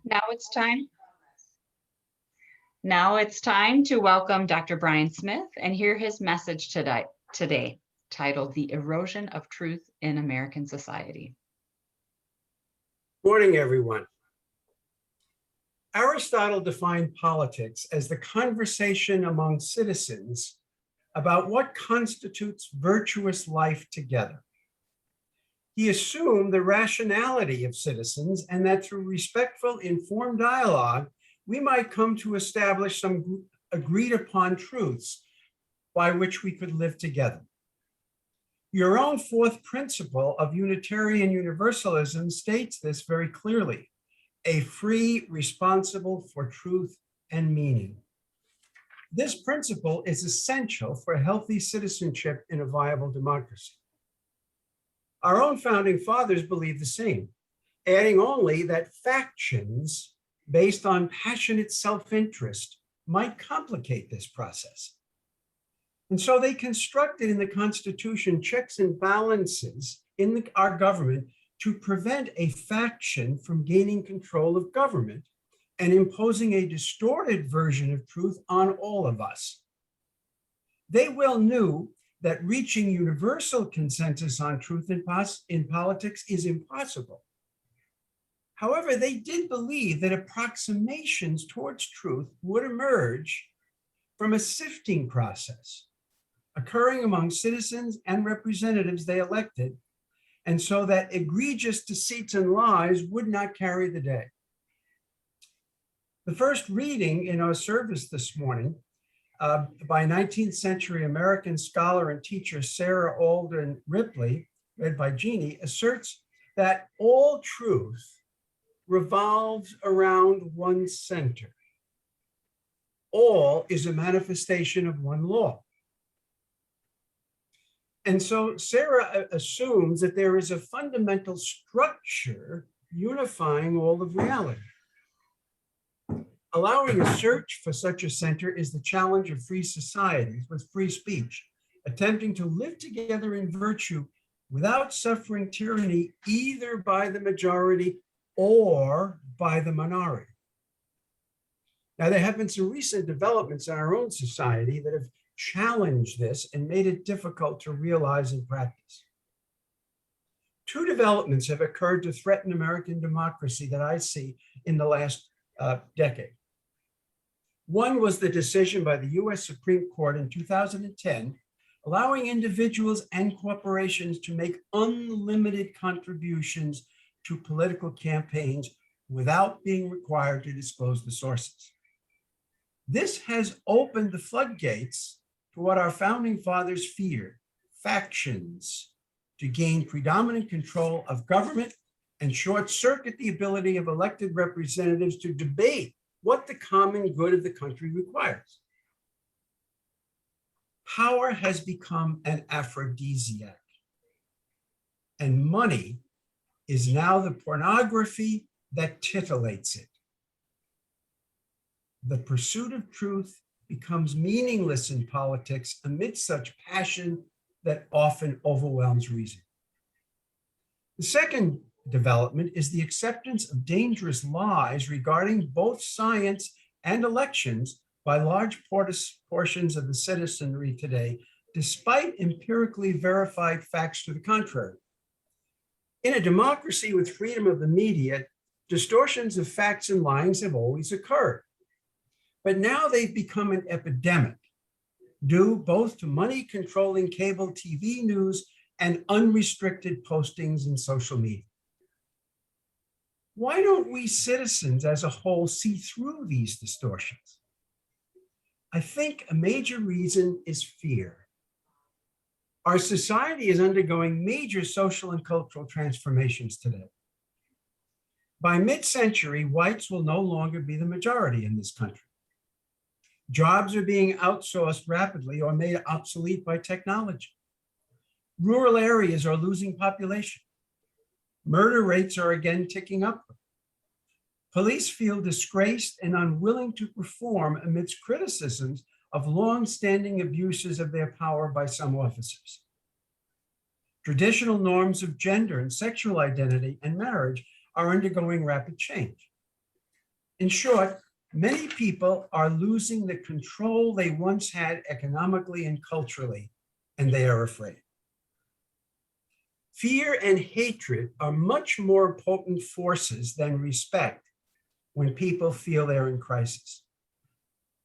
Now it's time. Now it's time to welcome Dr. Brian Smith and hear his message today, titled The Erosion of Truth in American Society. Morning, everyone. Aristotle defined politics as the conversation among citizens about what constitutes virtuous life together. He assumed the rationality of citizens and that through respectful, informed dialogue, we might come to establish some agreed upon truths by which we could live together. Your own fourth principle of Unitarian Universalism states this very clearly: a free, responsible for truth and meaning. This principle is essential for healthy citizenship in a viable democracy. Our own founding fathers believed the same, adding only that factions based on passionate self-interest might complicate this process. And so they constructed in the Constitution checks and balances in our government to prevent a faction from gaining control of government and imposing a distorted version of truth on all of us. They well knew that reaching universal consensus on truth in politics is impossible. However, they did believe that approximations towards truth would emerge from a sifting process occurring among citizens and representatives they elected, and so that egregious deceits and lies would not carry the day. The first reading in our service this morning by 19th century American scholar and teacher Sarah Alden Ripley, read by Jeannie, asserts that all truth revolves around one center. All is a manifestation of one law. And so Sarah assumes that there is a fundamental structure unifying all of reality. Allowing a search for such a center is the challenge of free societies with free speech, attempting to live together in virtue without suffering tyranny either by the majority or by the minority. Now, there have been some recent developments in our own society that have challenged this and made it difficult to realize in practice. Two developments have occurred to threaten American democracy that I see in the last decade. One was the decision by the US Supreme Court in 2010, allowing individuals and corporations to make unlimited contributions to political campaigns without being required to disclose the sources. This has opened the floodgates to what our founding fathers feared: factions to gain predominant control of government and short circuit the ability of elected representatives to debate what the common good of the country requires. Power has become an aphrodisiac, and money is now the pornography that titillates it. The pursuit of truth becomes meaningless in politics amid such passion that often overwhelms reason. The second development is the acceptance of dangerous lies regarding both science and elections by large portions of the citizenry today, despite empirically verified facts to the contrary. In a democracy with freedom of the media, distortions of facts and lyings have always occurred. But now they've become an epidemic, due both to money controlling cable TV news and unrestricted postings in social media. Why don't we citizens as a whole see through these distortions? I think a major reason is fear. Our society is undergoing major social and cultural transformations today. By mid-century, whites will no longer be the majority in this country. Jobs are being outsourced rapidly or made obsolete by technology. Rural areas are losing population. Murder rates are again ticking up. Police feel disgraced and unwilling to perform amidst criticisms of long-standing abuses of their power by some officers. Traditional norms of gender and sexual identity and marriage are undergoing rapid change. In short, many people are losing the control they once had economically and culturally, and they are afraid. Fear and hatred are much more potent forces than respect when people feel they're in crisis.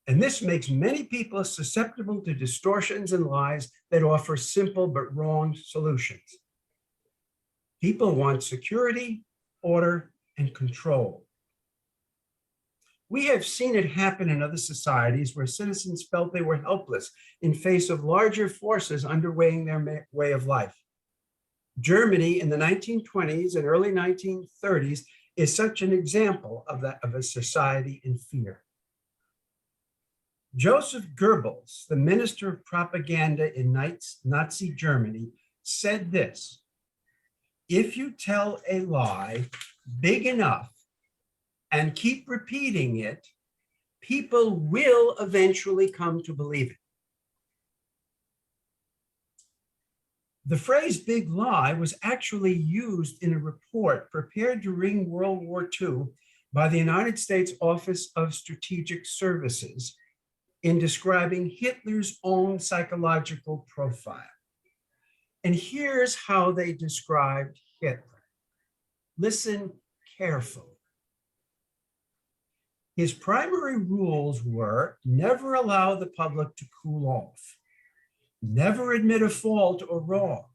And this makes many people susceptible to distortions and lies that offer simple but wrong solutions. People want security, order, and control. We have seen it happen in other societies where citizens felt they were helpless in face of larger forces underwaying their way of life. Germany in the 1920s and early 1930s is such an example of a society in fear. Joseph Goebbels, the minister of propaganda in Nazi Germany, said this: "If you tell a lie big enough and keep repeating it, people will eventually come to believe it." The phrase big lie was actually used in a report prepared during World War II by the United States Office of Strategic Services in describing Hitler's own psychological profile. And here's how they described Hitler. Listen carefully. His primary rules were never allow the public to cool off, never admit a fault or wrong,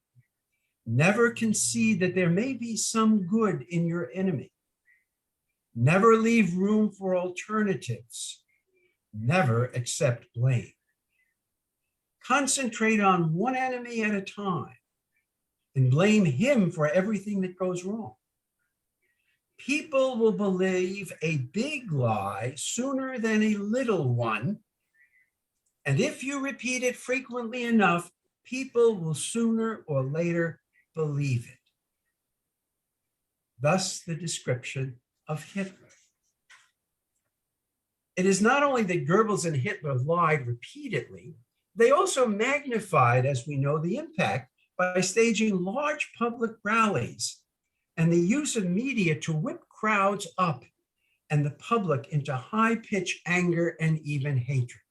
never concede that there may be some good in your enemy, never leave room for alternatives, never accept blame. Concentrate on one enemy at a time and blame him for everything that goes wrong. People will believe a big lie sooner than a little one. And if you repeat it frequently enough, people will sooner or later believe it. Thus, the description of Hitler. It is not only that Goebbels and Hitler lied repeatedly, they also magnified, as we know, the impact by staging large public rallies and the use of media to whip crowds up and the public into high-pitched anger and even hatred.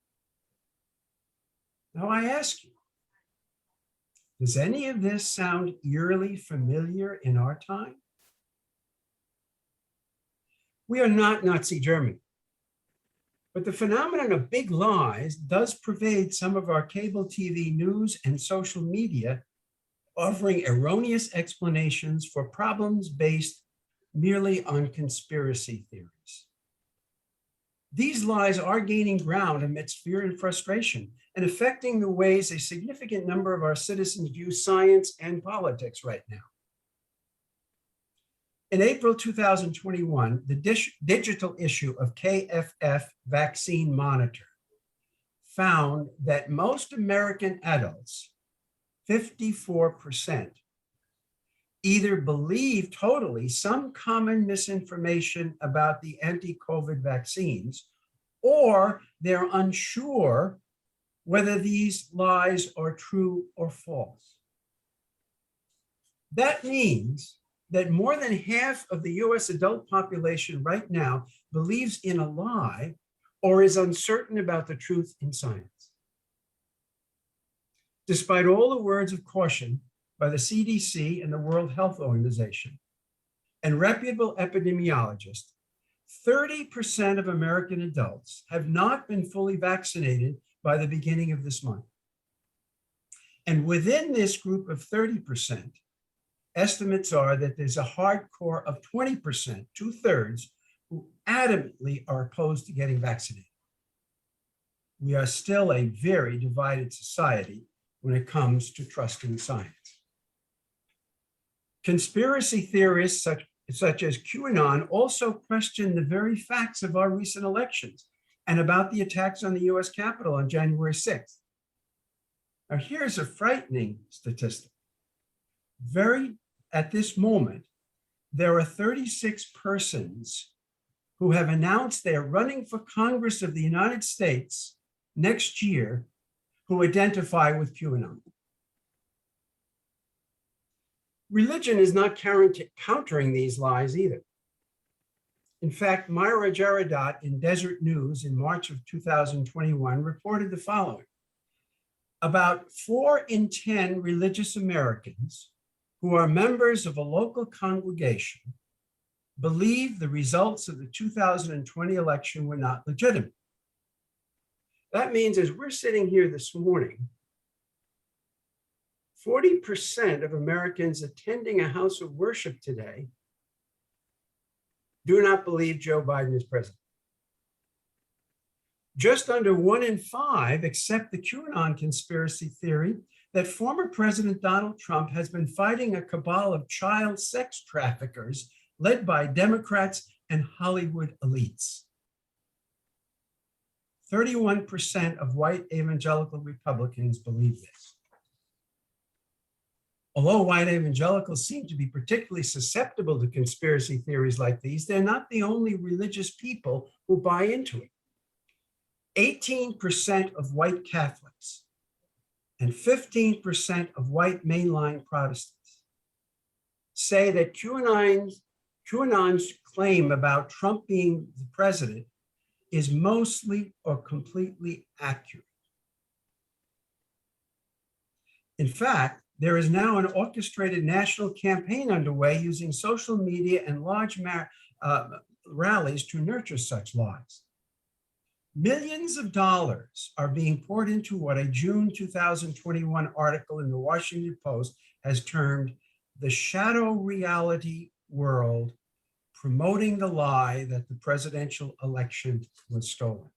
Now I ask you, does any of this sound eerily familiar in our time? We are not Nazi Germany, but the phenomenon of big lies does pervade some of our cable TV news and social media, offering erroneous explanations for problems based merely on conspiracy theories. These lies are gaining ground amidst fear and frustration and affecting the ways a significant number of our citizens view science and politics right now. In April 2021, the digital issue of KFF Vaccine Monitor found that most American adults, 54%, either believe totally some common misinformation about the anti-COVID vaccines, or they're unsure whether these lies are true or false. That means that more than half of the US adult population right now believes in a lie or is uncertain about the truth in science. Despite all the words of caution by the CDC and the World Health Organization and reputable epidemiologists, 30% of American adults have not been fully vaccinated by the beginning of this month. And within this group of 30%, estimates are that there's a hardcore of 20%, 2/3, who adamantly are opposed to getting vaccinated. We are still a very divided society when it comes to trusting science. Conspiracy theorists such as QAnon also question the very facts of our recent elections and about the attacks on the US Capitol on January 6th. Now, here's a frightening statistic. At this moment, there are 36 persons who have announced they are running for Congress of the United States next year who identify with QAnon. Religion is not countering these lies either. In fact, Myra Jaradot in Desert News in March of 2021 reported the following. About 4 in 10 religious Americans who are members of a local congregation believe the results of the 2020 election were not legitimate. That means as we're sitting here this morning, 40% of Americans attending a house of worship today do not believe Joe Biden is president. Just under 1 in 5 accept the QAnon conspiracy theory that former President Donald Trump has been fighting a cabal of child sex traffickers led by Democrats and Hollywood elites. 31% of white evangelical Republicans believe this. Although white evangelicals seem to be particularly susceptible to conspiracy theories like these, they're not the only religious people who buy into it. 18% of white Catholics and 15% of white mainline Protestants say that QAnon's claim about Trump being the president is mostly or completely accurate. In fact, there is now an orchestrated national campaign underway using social media and large rallies to nurture such lies. Millions of dollars are being poured into what a June 2021 article in the Washington Post has termed the shadow reality world, promoting the lie that the presidential election was stolen.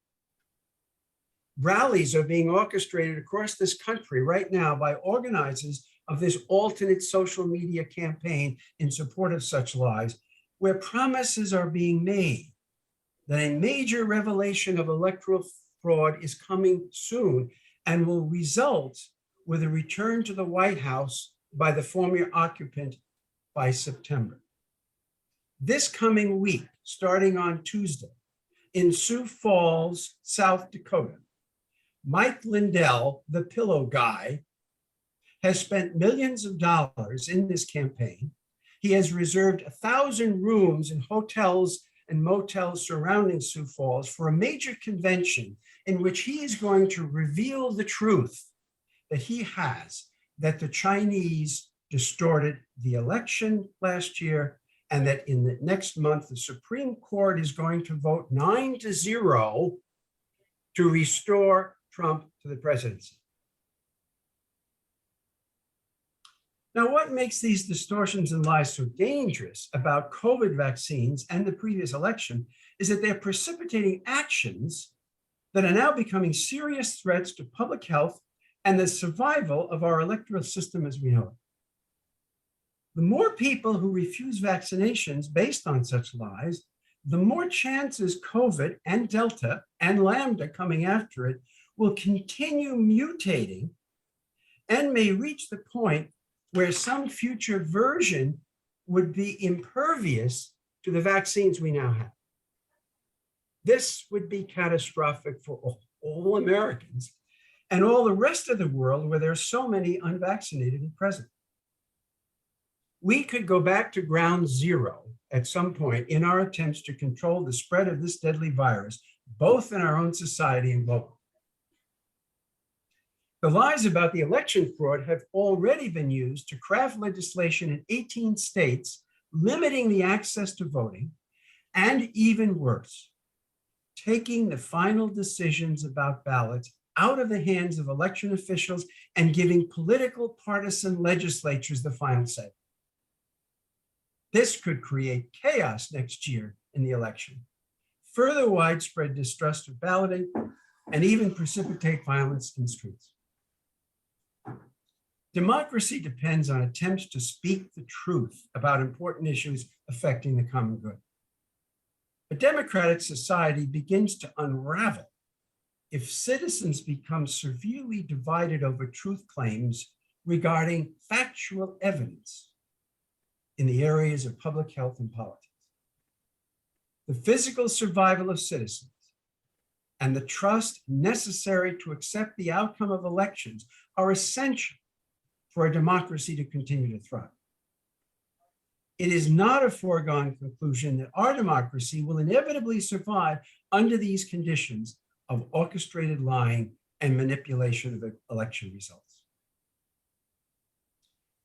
Rallies are being orchestrated across this country right now by organizers of this alternate social media campaign in support of such lies, where promises are being made that a major revelation of electoral fraud is coming soon and will result with a return to the White House by the former occupant by September. This coming week, starting on Tuesday, in Sioux Falls, South Dakota, Mike Lindell, the pillow guy, has spent millions of dollars in this campaign. He has reserved 1,000 rooms in hotels and motels surrounding Sioux Falls for a major convention in which he is going to reveal the truth that he has, that the Chinese distorted the election last year, and that in the next month, the Supreme Court is going to vote 9-0 to restore Trump to the presidency. Now, what makes these distortions and lies so dangerous about COVID vaccines and the previous election is that they're precipitating actions that are now becoming serious threats to public health and the survival of our electoral system as we know it. The more people who refuse vaccinations based on such lies, the more chances COVID and Delta and Lambda coming after it will continue mutating and may reach the point where some future version would be impervious to the vaccines we now have. This would be catastrophic for all Americans and all the rest of the world where there are so many unvaccinated at present. We could go back to ground zero at some point in our attempts to control the spread of this deadly virus, both in our own society and globally. The lies about the election fraud have already been used to craft legislation in 18 states limiting the access to voting, and even worse, taking the final decisions about ballots out of the hands of election officials and giving political partisan legislatures the final say. This could create chaos next year in the election, further widespread distrust of balloting, and even precipitate violence in streets. Democracy depends on attempts to speak the truth about important issues affecting the common good. A democratic society begins to unravel if citizens become severely divided over truth claims regarding factual evidence in the areas of public health and politics. The physical survival of citizens and the trust necessary to accept the outcome of elections are essential for a democracy to continue to thrive. It is not a foregone conclusion that our democracy will inevitably survive under these conditions of orchestrated lying and manipulation of election results.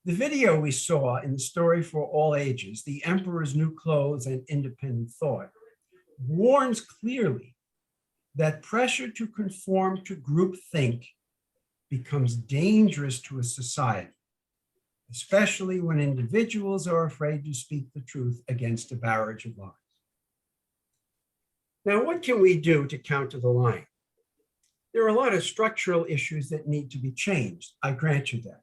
The video we saw in the story for all ages, The Emperor's New Clothes and Independent Thought, warns clearly that pressure to conform to groupthink becomes dangerous to a society, especially when individuals are afraid to speak the truth against a barrage of lies. Now, what can we do to counter the lying? There are a lot of structural issues that need to be changed. I grant you that.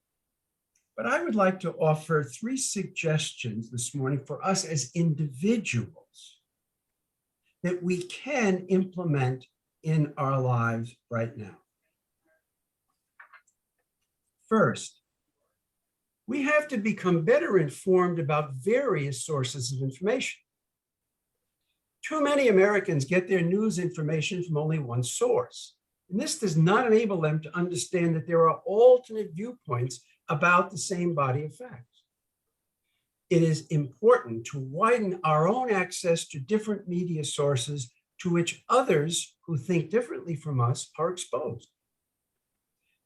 But I would like to offer 3 suggestions this morning for us as individuals that we can implement in our lives right now. First, we have to become better informed about various sources of information. Too many Americans get their news information from only one source, and this does not enable them to understand that there are alternate viewpoints about the same body of facts. It is important to widen our own access to different media sources to which others who think differently from us are exposed.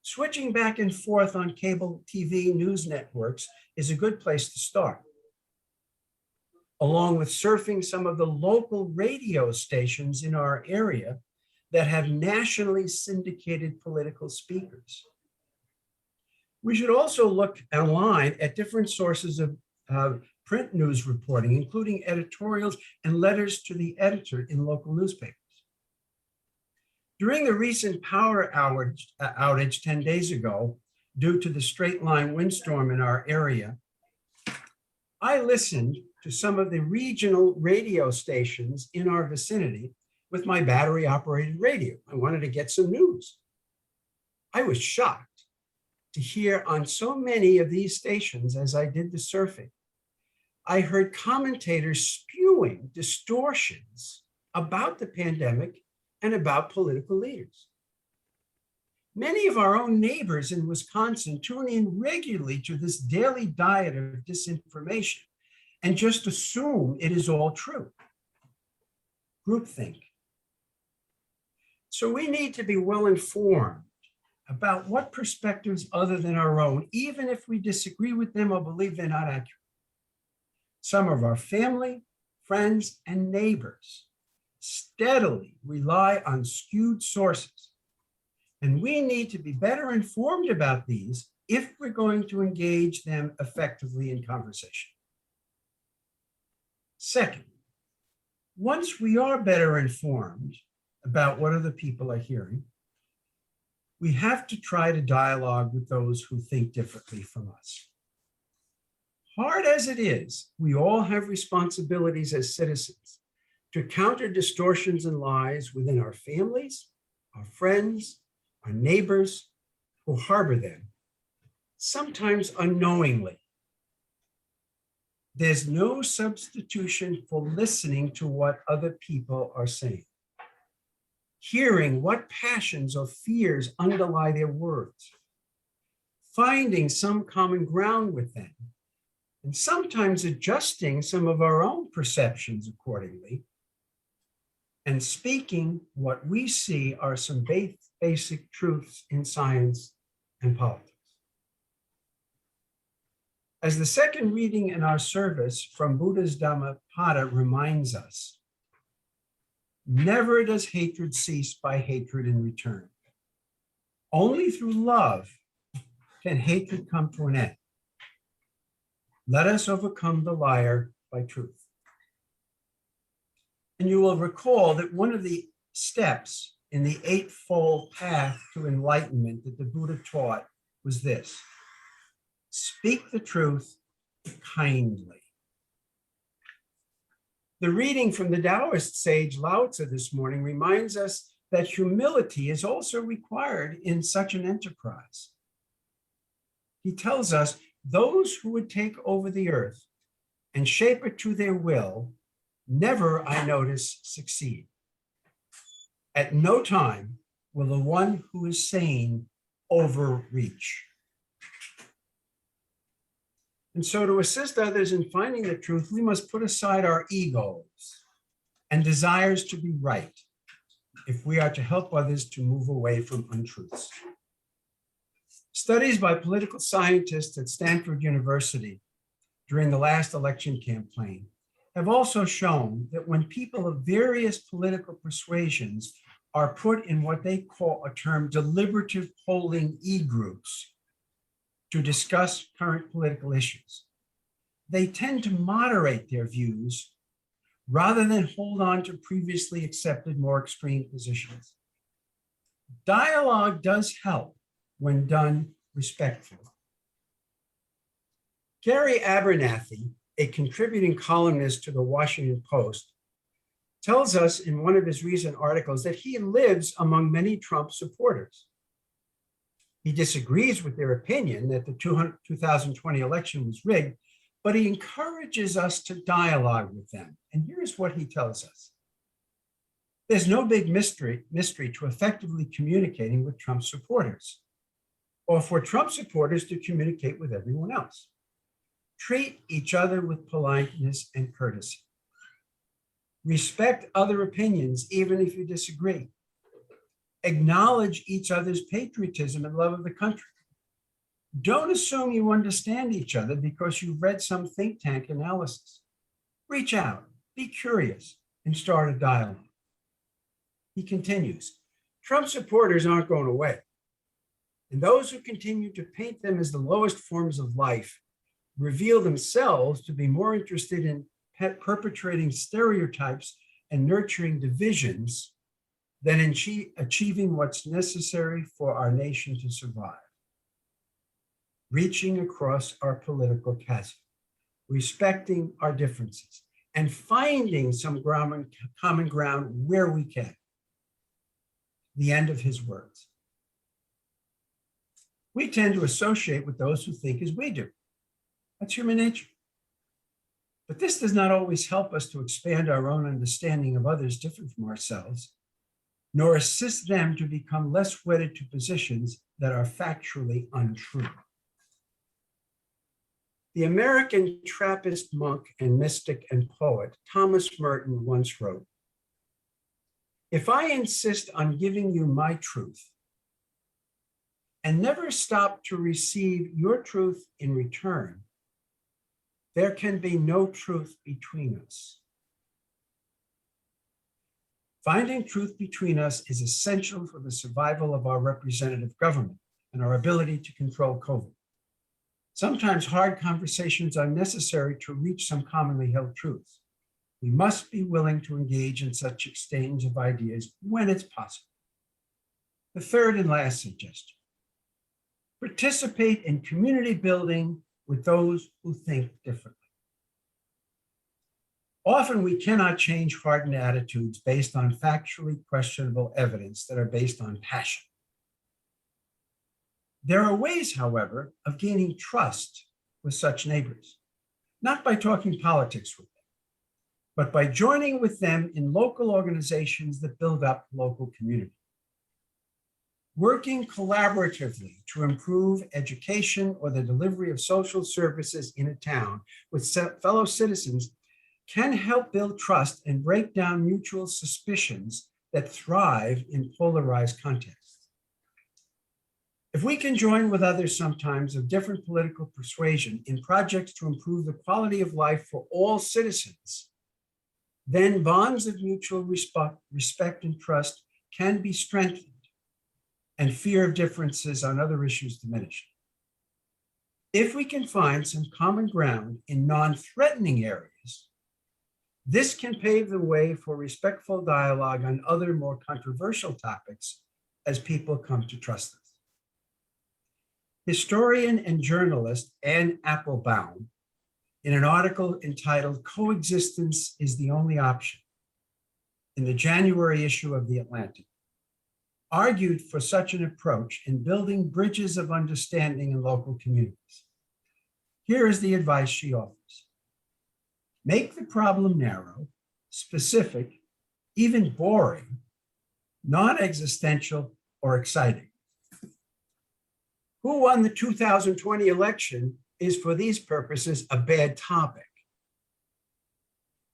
Switching back and forth on cable TV news networks is a good place to start, along with surfing some of the local radio stations in our area that have nationally syndicated political speakers. We should also look online at different sources of print news reporting, including editorials and letters to the editor in local newspapers. During the recent power outage 10 days ago, due to the straight line windstorm in our area, I listened to some of the regional radio stations in our vicinity with my battery operated radio. I wanted to get some news. I was shocked to hear on so many of these stations as I did the surfing. I heard commentators spewing distortions about the pandemic and about political leaders. Many of our own neighbors in Wisconsin tune in regularly to this daily diet of disinformation and just assume it is all true. Groupthink. So we need to be well informed about what perspectives other than our own, even if we disagree with them or believe they're not accurate. Some of our family, friends, and neighbors steadily rely on skewed sources. And we need to be better informed about these if we're going to engage them effectively in conversation. Second, once we are better informed about what other people are hearing, we have to try to dialogue with those who think differently from us. Hard as it is, we all have responsibilities as citizens to counter distortions and lies within our families, our friends, our neighbors who harbor them, sometimes unknowingly. There's no substitution for listening to what other people are saying, hearing what passions or fears underlie their words, finding some common ground with them, and sometimes adjusting some of our own perceptions accordingly, and speaking what we see are some basic truths in science and politics. As the second reading in our service from Buddha's Dhammapada reminds us, never does hatred cease by hatred in return. Only through love can hatred come to an end. Let us overcome the liar by truth. And you will recall that one of the steps in the eightfold path to enlightenment that the Buddha taught was this: speak the truth kindly. The reading from the Taoist sage Lao Tzu this morning reminds us that humility is also required in such an enterprise. He tells us those who would take over the earth and shape it to their will never, I notice, succeed. At no time will the one who is sane overreach. And so to assist others in finding the truth, we must put aside our egos and desires to be right if we are to help others to move away from untruths. Studies by political scientists at Stanford University during the last election campaign have also shown that when people of various political persuasions are put in what they call a term deliberative polling e-groups to discuss current political issues, they tend to moderate their views rather than hold on to previously accepted more extreme positions. Dialogue does help when done respectfully. Gary Abernathy, a contributing columnist to the Washington Post, tells us in one of his recent articles that he lives among many Trump supporters. He disagrees with their opinion that the 2020 election was rigged, but he encourages us to dialogue with them. And here's what he tells us. There's no big mystery to effectively communicating with Trump supporters, or for Trump supporters to communicate with everyone else. Treat each other with politeness and courtesy. Respect other opinions, even if you disagree. Acknowledge each other's patriotism and love of the country. Don't assume you understand each other because you've read some think tank analysis. Reach out, be curious, and start a dialogue. He continues, Trump supporters aren't going away. And those who continue to paint them as the lowest forms of life reveal themselves to be more interested in perpetrating stereotypes and nurturing divisions than in achieving what's necessary for our nation to survive. Reaching across our political chasm, respecting our differences, and finding some common ground where we can. The end of his words. We tend to associate with those who think as we do. That's human nature. But this does not always help us to expand our own understanding of others different from ourselves, nor assist them to become less wedded to positions that are factually untrue. The American Trappist monk and mystic and poet Thomas Merton once wrote, "If I insist on giving you my truth and never stop to receive your truth in return, there can be no truth between us." Finding truth between us is essential for the survival of our representative government and our ability to control COVID. Sometimes hard conversations are necessary to reach some commonly held truths. We must be willing to engage in such exchange of ideas when it's possible. The third and last suggestion, participate in community building with those who think differently. Often we cannot change hardened attitudes based on factually questionable evidence that are based on passion. There are ways, however, of gaining trust with such neighbors, not by talking politics with them, but by joining with them in local organizations that build up local community. Working collaboratively to improve education or the delivery of social services in a town with fellow citizens can help build trust and break down mutual suspicions that thrive in polarized contexts. If we can join with others sometimes of different political persuasion in projects to improve the quality of life for all citizens, then bonds of mutual respect and trust can be strengthened and fear of differences on other issues diminished. If we can find some common ground in non-threatening areas, this can pave the way for respectful dialogue on other more controversial topics as people come to trust us. Historian and journalist Anne Applebaum, in an article entitled "Coexistence is the Only Option" in the January issue of The Atlantic, argued for such an approach in building bridges of understanding in local communities. Here is the advice she offers. Make the problem narrow, specific, even boring, non-existential, or exciting. Who won the 2020 election is for these purposes a bad topic.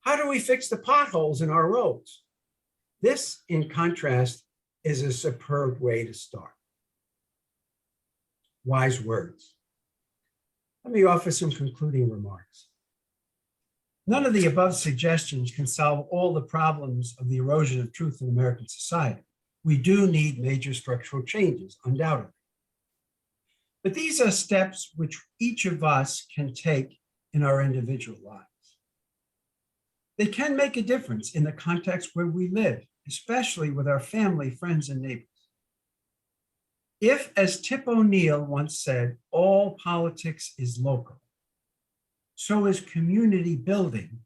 How do we fix the potholes in our roads? This, in contrast, is a superb way to start. Wise words. Let me offer some concluding remarks. None of the above suggestions can solve all the problems of the erosion of truth in American society. We do need major structural changes, undoubtedly. But these are steps which each of us can take in our individual lives. They can make a difference in the context where we live, especially with our family, friends, and neighbors. If, as Tip O'Neill once said, all politics is local, so is community building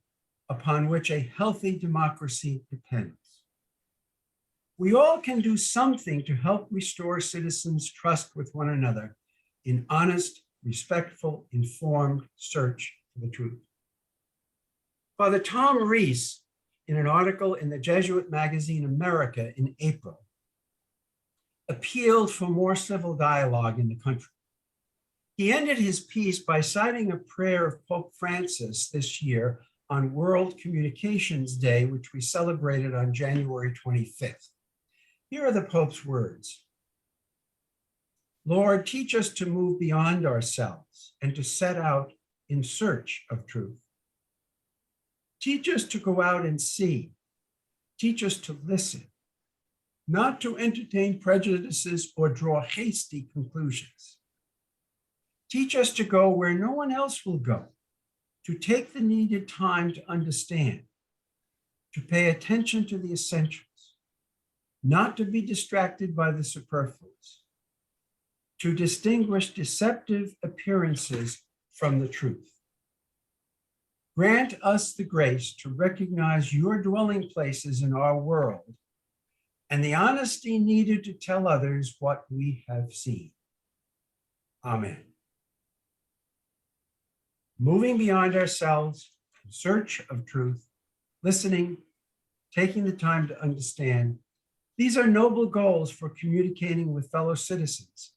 upon which a healthy democracy depends. We all can do something to help restore citizens' trust with one another in honest, respectful, informed search for the truth. Father Tom Rees, in an article in the Jesuit magazine America in April, appealed for more civil dialogue in the country. He ended his piece by citing a prayer of Pope Francis this year on World Communications Day, which we celebrated on January 25th. Here are the Pope's words. Lord, teach us to move beyond ourselves and to set out in search of truth. Teach us to go out and see. Teach us to listen, not to entertain prejudices or draw hasty conclusions. Teach us to go where no one else will go, to take the needed time to understand, to pay attention to the essentials, not to be distracted by the superfluous, to distinguish deceptive appearances from the truth. Grant us the grace to recognize your dwelling places in our world and the honesty needed to tell others what we have seen. Amen. Moving beyond ourselves in search of truth, listening, taking the time to understand, these are noble goals for communicating with fellow citizens,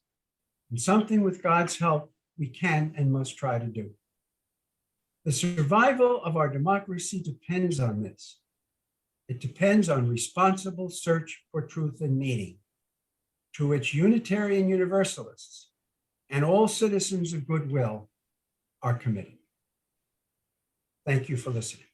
and something with God's help we can and must try to do. The survival of our democracy depends on this. It depends on responsible search for truth and meaning, to which Unitarian Universalists and all citizens of goodwill are committed. Thank you for listening.